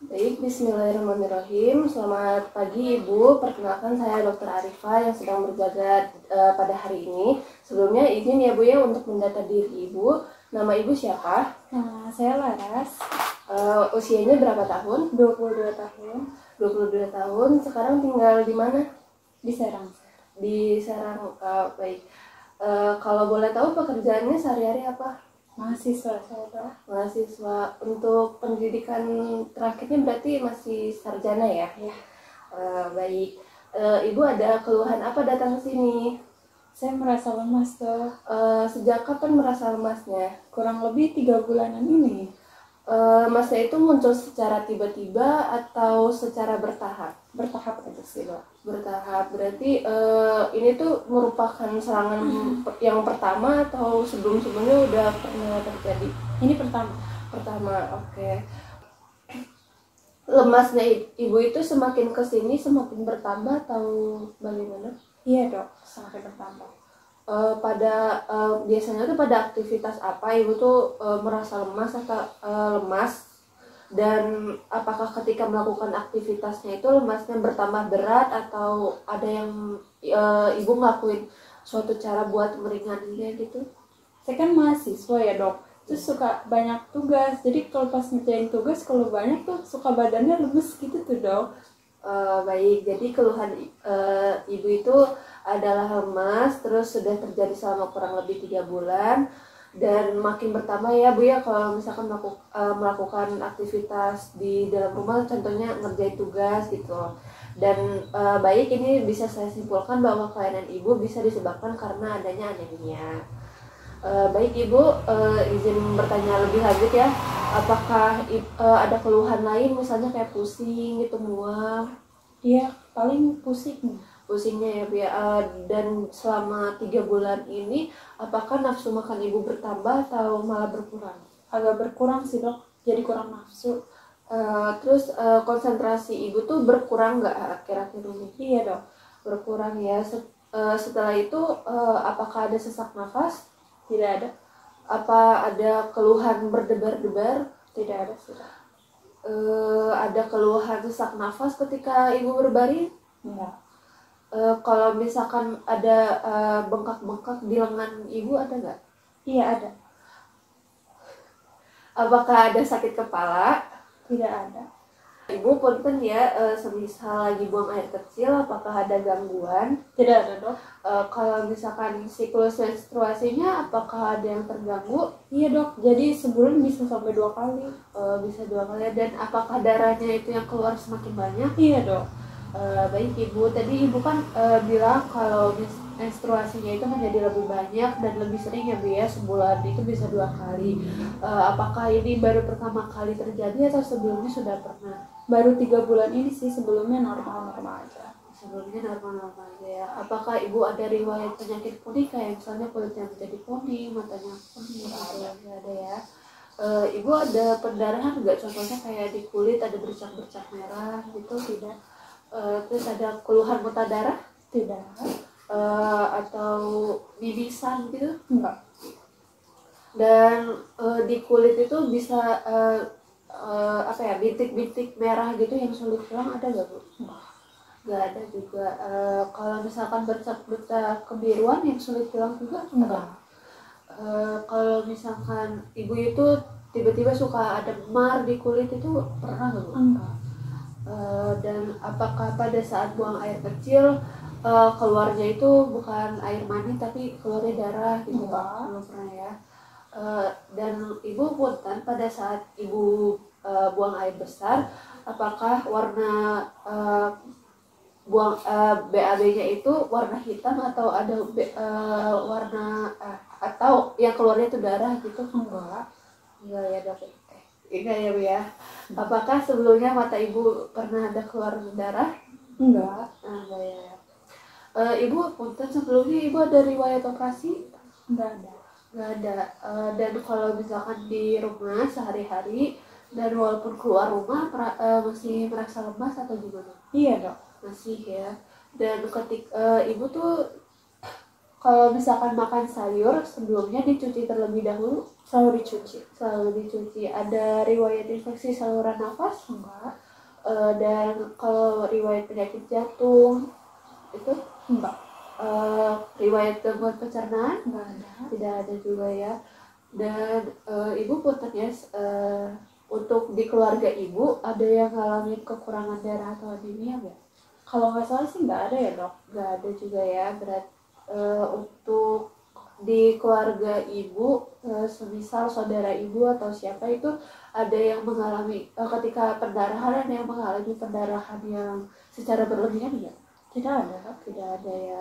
Baik, bismillahirrahmanirrahim. Selamat pagi Ibu, perkenalkan saya Dr. Arifah yang sedang berjaga pada hari ini. Sebelumnya izin ya Bu ya untuk mendata diri Ibu. Nama Ibu siapa? Nah, saya Laras, Usianya berapa tahun? 22 tahun, 22 tahun. Sekarang tinggal di mana? di Serang. Di Serang. Baik. Kalau boleh tahu pekerjaannya sehari-hari apa? Mahasiswa saya. Mahasiswa. Untuk pendidikan terakhirnya berarti masih sarjana ya? Ya. Baik. Ibu ada keluhan apa datang ke sini? Saya merasa lemas tuh, Sejak kapan merasa lemasnya? kurang lebih 3 bulanan ini. Lemasnya itu muncul secara tiba-tiba atau secara bertahap? Bertahap aja sih dok. Bertahap berarti ini tuh merupakan serangan yang pertama atau sebelum-sebelumnya udah pernah terjadi? Ini pertama. Pertama, oke. Lemasnya ibu itu semakin kesini semakin bertambah atau bagaimana? Iya dok, semakin bertambah. Biasanya tuh pada aktivitas apa ibu tuh merasa lemas atau lemas, dan apakah ketika melakukan aktivitasnya itu lemasnya bertambah berat atau ada yang ibu ngelakuin suatu cara buat meringaninya gitu? Saya kan mahasiswa ya dok, terus suka banyak tugas. Jadi kalau pas ngerjain tugas, kalau banyak tuh suka badannya lemes gitu tuh dok. Baik, jadi keluhan ibu itu adalah lemas, terus sudah terjadi selama kurang lebih 3 bulan dan makin bertambah ya Bu ya kalau misalkan melakukan aktivitas di dalam rumah, contohnya ngerjain tugas gitu. Dan baik, ini bisa saya simpulkan bahwa kelainan ibu bisa disebabkan karena adanya anemia. Baik Ibu, izin bertanya lebih lanjut ya. Apakah ada keluhan lain misalnya kayak pusing gitu, mual? Iya, paling pusing. Pusingnya ya Bu ya. Dan selama 3 bulan ini apakah nafsu makan Ibu bertambah atau malah berkurang? Agak berkurang sih dok, jadi kurang nafsu. Terus konsentrasi Ibu tuh berkurang nggak akhir-akhir ini? Iya dok. Berkurang ya. Setelah itu apakah ada sesak nafas? Tidak ada. Apa ada keluhan berdebar-debar? Tidak ada sih dok. Ada keluhan sesak nafas ketika ibu berbaring? Enggak. Kalau misalkan ada bengkak-bengkak di lengan ibu, ada nggak? Iya ada. Apakah ada sakit kepala? Tidak ada. Ibu punten ya, semisal lagi buang air kecil, apakah ada gangguan? Tidak ada dok. Kalau misalkan siklus menstruasinya, apakah ada yang terganggu? Iya dok, jadi sebulan bisa sampai 2 kali. Bisa 2 kali. Dan apakah darahnya itu yang keluar semakin banyak? Iya dok. Baik Ibu, tadi Ibu kan bilang kalau menstruasinya itu menjadi lebih banyak dan lebih sering ya Bu ya, sebulan itu bisa 2 kali. Apakah ini baru pertama kali terjadi atau sebelumnya sudah pernah? Baru 3 bulan ini sih, sebelumnya normal-normal aja. Sebelumnya normal-normal aja ya. Apakah Ibu ada riwayat penyakit kuning kayak misalnya kulitnya menjadi kuning, matanya kuning? Nggak ada ya. Ibu ada pendarahan nggak, contohnya kayak di kulit ada bercak-bercak merah gitu? Tidak. Terus ada keluhan muntah darah? Tidak. Atau bibisan gitu? Enggak. Dan di kulit itu bisa apa ya, bintik-bintik merah gitu yang sulit hilang, ada nggak Bu? Nggak ada juga. Kalau misalkan bercak-bercak kebiruan yang sulit hilang juga? Enggak. Kalau misalkan ibu itu tiba-tiba suka ada memar di kulit, itu pernah nggak Bu? Enggak. Dan apakah pada saat buang air kecil keluarnya itu bukan air mani tapi keluarnya darah gitu? Enggak. Belum pernah ya. Dan ibu punten pada saat ibu buang air besar, apakah warna BAB-nya itu warna hitam atau ada warna atau yang keluarnya itu darah gitu? Enggak. Enggak ya Dok. Enggak ya Bu ya. Apakah sebelumnya mata ibu pernah ada keluar darah? Enggak. Enggak ya. Ibu punten, sebelumnya ibu ada riwayat operasi? Enggak ada. Enggak ada. Dan kalau misalkan di rumah sehari-hari dan walaupun keluar rumah masih merasa lemas atau gimana? Iya dok. Masih ya. Dan ketika ibu tuh kalau misalkan makan sayur sebelumnya dicuci terlebih dahulu. Selalu dicuci. Selalu dicuci. Ada riwayat infeksi saluran nafas? Enggak. Dan kalau riwayat penyakit jantung itu Enggak. riwayat gangguan pencernaan? Enggak ada. Tidak ada juga ya. Dan ibu punten ya, untuk di keluarga ibu ada yang ngalamin kekurangan darah atau anemia nggak? Kalau nggak salah sih nggak ada ya dok. Nggak ada juga ya. Untuk di keluarga ibu, semisal saudara ibu atau siapa itu ada yang mengalami ketika pendarahan, ada yang mengalami pendarahan yang secara berlebihan nggak? Tidak ada. Tidak ada ya.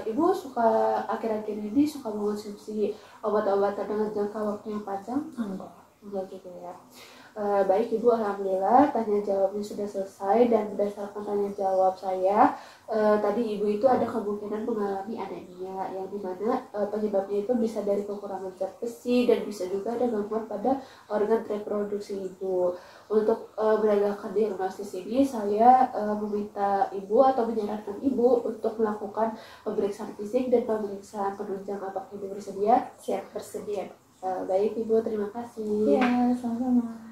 Ibu suka akhir-akhir ini suka mengonsumsi obat-obatan dengan jangka waktu yang panjang? Enggak juga ya. Baik Ibu, alhamdulillah tanya jawabnya sudah selesai, dan berdasarkan tanya jawab saya tadi Ibu itu ada kemungkinan mengalami anemia, yang dimana penyebabnya itu bisa dari kekurangan zat besi dan bisa juga ada gangguan pada organ reproduksi Ibu. Untuk menegakkan diagnosis ini saya meminta Ibu atau menyarankan Ibu untuk melakukan pemeriksaan fisik dan pemeriksaan penunjang. Apakah Ibu bersedia? Siap, bersedia. Baik Ibu, terima kasih. Iya, sama-sama.